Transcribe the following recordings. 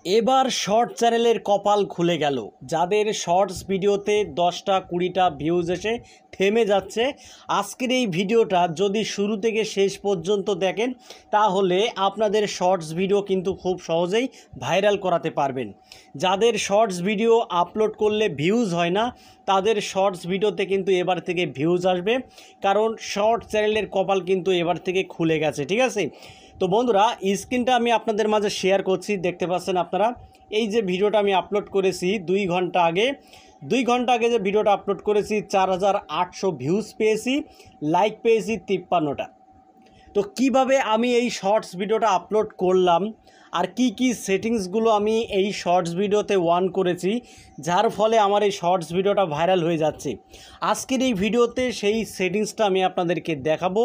এবার শর্ট চ্যানেলের কপাল খুলে গেল। যাদের শর্টস ভিডিওতে 10টা 20টা ভিউজ এসে থেমে যাচ্ছে, আজকের এই ভিডিওটা যদি শুরু থেকে শেষ পর্যন্ত দেখেন তাহলে আপনাদের শর্টস ভিডিও কিন্তু খুব সহজেই ভাইরাল করাতে পারবেন। যাদের শর্টস ভিডিও আপলোড করলে ভিউজ হয় না তাদের শর্টস ভিডিওতে কিন্তু এবার থেকে ভিউজ আসবে, কারণ শর্ট চ্যানেলের কপাল কিন্তু এবার থেকে খুলে গেছে। ঠিক আছে, তো বন্ধুরা স্ক্রিনটা আমি আপনাদের মাঝে শেয়ার করছি, দেখতে পাচ্ছেন আপনারা। এই যে ভিডিওটা আমি আপলোড করেছি 2 ঘন্টা আগে, 2 ঘন্টা আগে যে ভিডিওটা আপলোড করেছি 4800 ভিউজ পেয়েছি, লাইক পেয়েছি 53টা। তো কিভাবে আমি এই শর্টস ভিডিওটা আপলোড করলাম আর কি সেটিংসগুলো আমি এই শর্টস ভিডিওতে অন করেছি যার ফলে আমার এই শর্টস ভিডিওটা ভাইরাল হয়ে যাচ্ছে, আজকের এই ভিডিওতে সেই সেটিংসটা আমি আপনাদেরকে দেখাবো।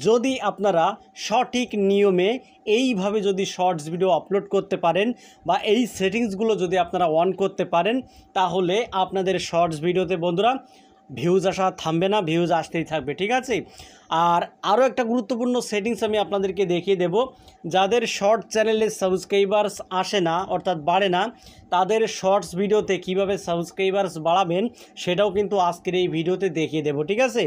যদি আপনারা সঠিক নিয়মে এইভাবে যদি শর্টস ভিডিও আপলোড করতে পারেন বা এই সেটিংসগুলো যদি আপনারা অন করতে পারেন তাহলে আপনাদের শর্টস ভিডিওতে বন্ধুরা ভিউজ আসা থামবে না, ভিউজ আসতেই থাকবে। ঠিক আছে, আর আরও একটা গুরুত্বপূর্ণ সেটিংস আমি আপনাদেরকে দেখিয়ে দেব। যাদের শর্ট চ্যানেলে সাবস্ক্রাইবার্স আসে না অর্থাৎ বাড়ে না, তাদের শর্টস ভিডিওতে কিভাবে সাবস্ক্রাইবার্স বাড়াবেন সেটাও কিন্তু আজকের এই ভিডিওতে দেখিয়ে দেব। ঠিক আছে,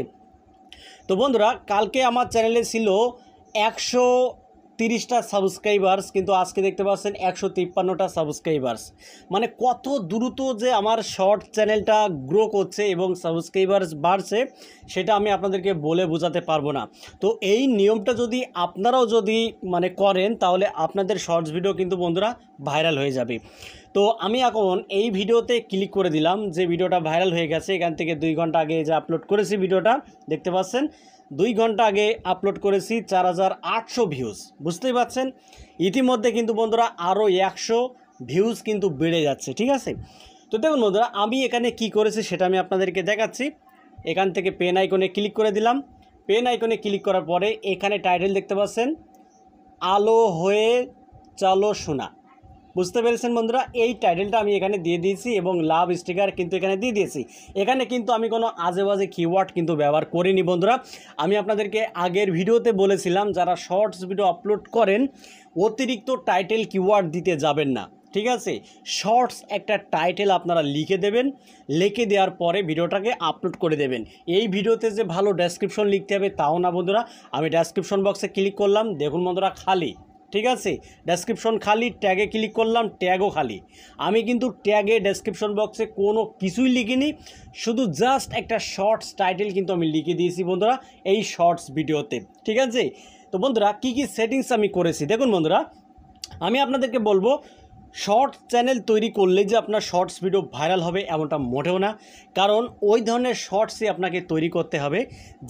তো বন্ধুরা কালকে আমার চ্যানেলে ছিল 130টা সাবস্ক্রাইবার্স, কিন্তু আজকে দেখতে পাচ্ছেন 153টা সাবস্ক্রাইবার্স। মানে কত দ্রুত যে আমার শর্ট চ্যানেলটা গ্রো করছে এবং সাবস্ক্রাইবার্স বাড়ছে সেটা আমি আপনাদেরকে বলে বোঝাতে পারবো না। তো এই নিয়মটা যদি আপনারাও যদি করেন তাহলে আপনাদের শর্টস ভিডিও কিন্তু বন্ধুরা ভাইরাল হয়ে যাবে। তো আমি এখন এই ভিডিওতে ক্লিক করে দিলাম, যে ভিডিওটা ভাইরাল হয়ে গেছে। এখান থেকে 2 ঘন্টা আগে যে আপলোড করেছি ভিডিওটা দেখতে পাচ্ছেন, 2 ঘন্টা আগে আপলোড করেছি 4800 ভিউজ। বুঝতেই পাচ্ছেন ইতিমধ্যে কিন্তু বন্ধুরা আরও 100 ভিউজ কিন্তু বেড়ে যাচ্ছে। ঠিক আছে, তো দেখুন বন্ধুরা আমি এখানে কি করেছি সেটা আমি আপনাদেরকে দেখাচ্ছি। এখান থেকে পেন আইকনে ক্লিক করে দিলাম। পেন আইকনে ক্লিক করার পরে এখানে টাইটেল দেখতে পাচ্ছেন, আলো হয়ে চলো শোনা। বুঝতে পেরেছেন বন্ধুরা, এই টাইটেলটা আমি এখানে দিয়ে দিয়েছি এবং লাভ স্টিকার কিন্তু এখানে দিয়ে দিয়েছি। এখানে কিন্তু আমি কোনো আজেবাজে কিওয়ার্ড কিন্তু ব্যবহার করিনি বন্ধুরা। আমি আপনাদেরকে আগের ভিডিওতে বলেছিলাম যারা শর্টস ভিডিও আপলোড করেন অতিরিক্ত টাইটেল কিওয়ার্ড দিতে যাবেন না। ঠিক আছে, শর্টস একটা টাইটেল আপনারা লিখে দেবেন, লিখে দেওয়ার পরে ভিডিওটাকে আপলোড করে দেবেন। এই ভিডিওতে যে ভালো ডেসক্রিপশন লিখতে হবে তাও না বন্ধুরা। আমি ডেসক্রিপশন বক্সে ক্লিক করলাম, দেখুন বন্ধুরা খালি। ঠিক আছে, ডেসক্রিপশন খালি, ট্যাগে ক্লিক করলাম, ট্যাগও খালি। আমি কিন্তু ট্যাগে ডেসক্রিপশন বক্সে কোনো কিছুই লিখিনি, শুধু জাস্ট একটা শর্টস টাইটেল কিন্তু আমি লিখে দিয়েছি বন্ধুরা এই শর্টস ভিডিওতে। ঠিক আছে, তো বন্ধুরা কি সেটিংস আমি করেছি দেখুন বন্ধুরা। আমি আপনাদেরকে বলবো শর্ট চ্যানেল তৈরি করলে যে আপনার শর্টস ভিডিও ভাইরাল হবে এমনটা মোটেও না, কারণ ওই ধরনের শর্টসই আপনাকে তৈরি করতে হবে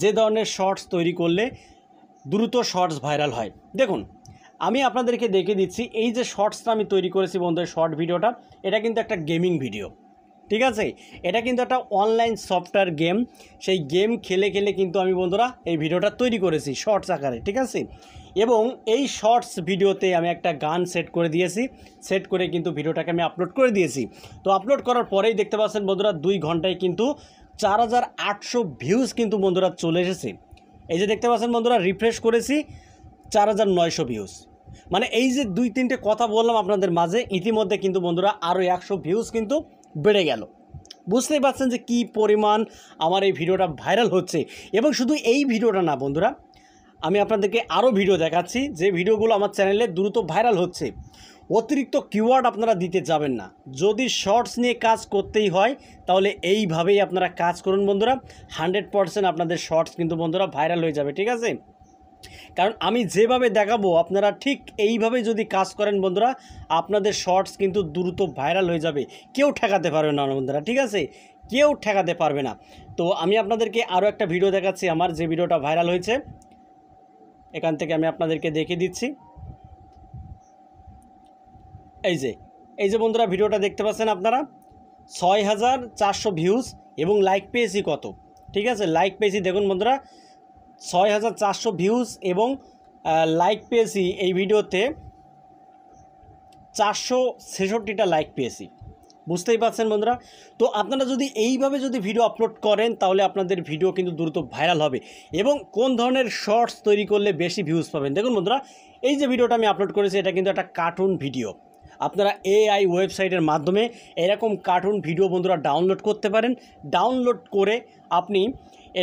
যে ধরনের শর্টস তৈরি করলে দ্রুত শর্টস ভাইরাল হয়। দেখুন আমি আপনাদেরকে দেখে দিচ্ছি, এই যে শর্টসটা আমি তৈরি করেছি বন্ধুরা, শর্ট ভিডিওটা, এটা কিন্তু একটা গেমিং ভিডিও। ঠিক আছে, এটা কিন্তু একটা অনলাইন সফটওয়্যার গেম, সেই গেম খেলে খেলে কিন্তু আমি বন্ধুরা এই ভিডিওটা তৈরি করেছি শর্টস আকারে। ঠিক আছে, এবং এই শর্টস ভিডিওতে আমি একটা গান সেট করে দিয়েছি, সেট করে কিন্তু ভিডিওটাকে আমি আপলোড করে দিয়েছি। তো আপলোড করার পরেই দেখতে পাচ্ছেন বন্ধুরা 2 ঘন্টায় কিন্তু 4800 ভিউজ কিন্তু বন্ধুরা চলে এসেছে। এই যে দেখতে পাচ্ছেন বন্ধুরা রিফ্রেশ করেছি 4900 ভিউজ। মানে এই যে 2-3টে কথা বললাম আপনাদের মাঝে, ইতিমধ্যে কিন্তু বন্ধুরা আরও 100 ভিউজ কিন্তু বেড়ে গেল। বুঝতেই পারছেন যে কি পরিমাণ আমার এই ভিডিওটা ভাইরাল হচ্ছে। এবং শুধু এই ভিডিওটা না বন্ধুরা, আমি আপনাদেরকে আরও ভিডিও দেখাচ্ছি যে ভিডিওগুলো আমার চ্যানেলে দ্রুত ভাইরাল হচ্ছে। অতিরিক্ত কিওয়ার্ড আপনারা দিতে যাবেন না, যদি শর্টস নিয়ে কাজ করতেই হয় তাহলে এইভাবেই আপনারা কাজ করুন বন্ধুরা। 100% আপনাদের শর্টস কিন্তু বন্ধুরা ভাইরাল হয়ে যাবে। ঠিক আছে, কারণ আমি যেভাবে দেখাবো আপনারা ঠিক এইভাবে যদি কাজ করেন বন্ধুরা, আপনাদের শর্টস কিন্তু দ্রুত ভাইরাল হয়ে যাবে, কেউ ঠেকাতে পারবে না বন্ধুরা। ঠিক আছে, কেউ ঠেকাতে পারবে না। তো আমি আপনাদেরকে আরও একটা ভিডিও দেখাচ্ছি আমার, যে ভিডিওটা ভাইরাল হয়েছে। এখান থেকে আমি আপনাদেরকে দেখিয়ে দিচ্ছি। এই যে বন্ধুরা ভিডিওটা দেখতে পাচ্ছেন আপনারা, 6400 ভিউজ এবং লাইক পেয়েছি কত। ঠিক আছে, লাইক পেয়েছি দেখুন বন্ধুরা 6400 ভিউজ এবং লাইক পেয়েছি এই ভিডিওতে 466টা লাইক পেয়েছি। বুঝতেই পারছেন বন্ধুরা। তো আপনারা যদি এইভাবে যদি ভিডিও আপলোড করেন তাহলে আপনাদের ভিডিও কিন্তু দ্রুত ভাইরাল হবে। এবং কোন ধরনের শর্টস তৈরি করলে বেশি ভিউজ পাবেন দেখুন বন্ধুরা, এই যে ভিডিওটা আমি আপলোড করেছি এটা কিন্তু একটা কার্টুন ভিডিও। আপনারা AI ওয়েবসাইটের মাধ্যমে এরকম কার্টুন ভিডিও বন্ধুরা ডাউনলোড করতে পারেন। ডাউনলোড করে আপনি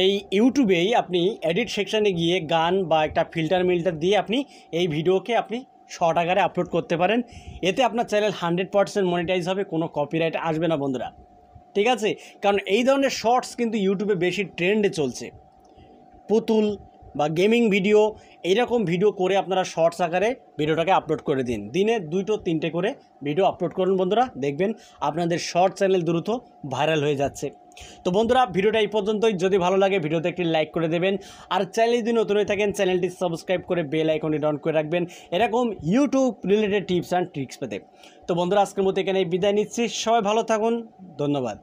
এই ইউটিউবেই আপনি এডিট সেকশানে গিয়ে গান বা একটা ফিল্টার দিয়ে আপনি এই ভিডিওকে আপনি শর্ট আকারে আপলোড করতে পারেন। এতে আপনার চ্যানেল 100% মনিটাইজ হবে, কোনো কপিরাইট আসবে না বন্ধুরা, ঠিক আছে? কারণ এই ধরনের শর্টস কিন্তু ইউটিউবে বেশি ট্রেন্ডে চলছে। পুতুল বা গেমিং ভিডিও এইরকম ভিডিও করে আপনারা শর্টস আকারে ভিডিওটাকে আপলোড করে দিন। দিনে 2-3টে করে ভিডিও আপলোড করুন বন্ধুরা, দেখবেন আপনাদের শর্ট চ্যানেল দ্রুত ভাইরাল হয়ে যাচ্ছে। তো বন্ধুরা, ভিডিওটা এই পর্যন্তই। যদি ভালো লাগে ভিডিওতে একটি লাইক করে দেবেন, আর চ্যানেল যদি নতুন হয়ে থাকেন চ্যানেলটি সাবস্ক্রাইব করে বেল আইকনটি অন করে রাখবেন এরকম YouTube related tips and tricks পেতে। তো বন্ধুরা, আজকের মতো এখানে বিদায় নিচ্ছি। সবাই ভালো থাকুন, ধন্যবাদ।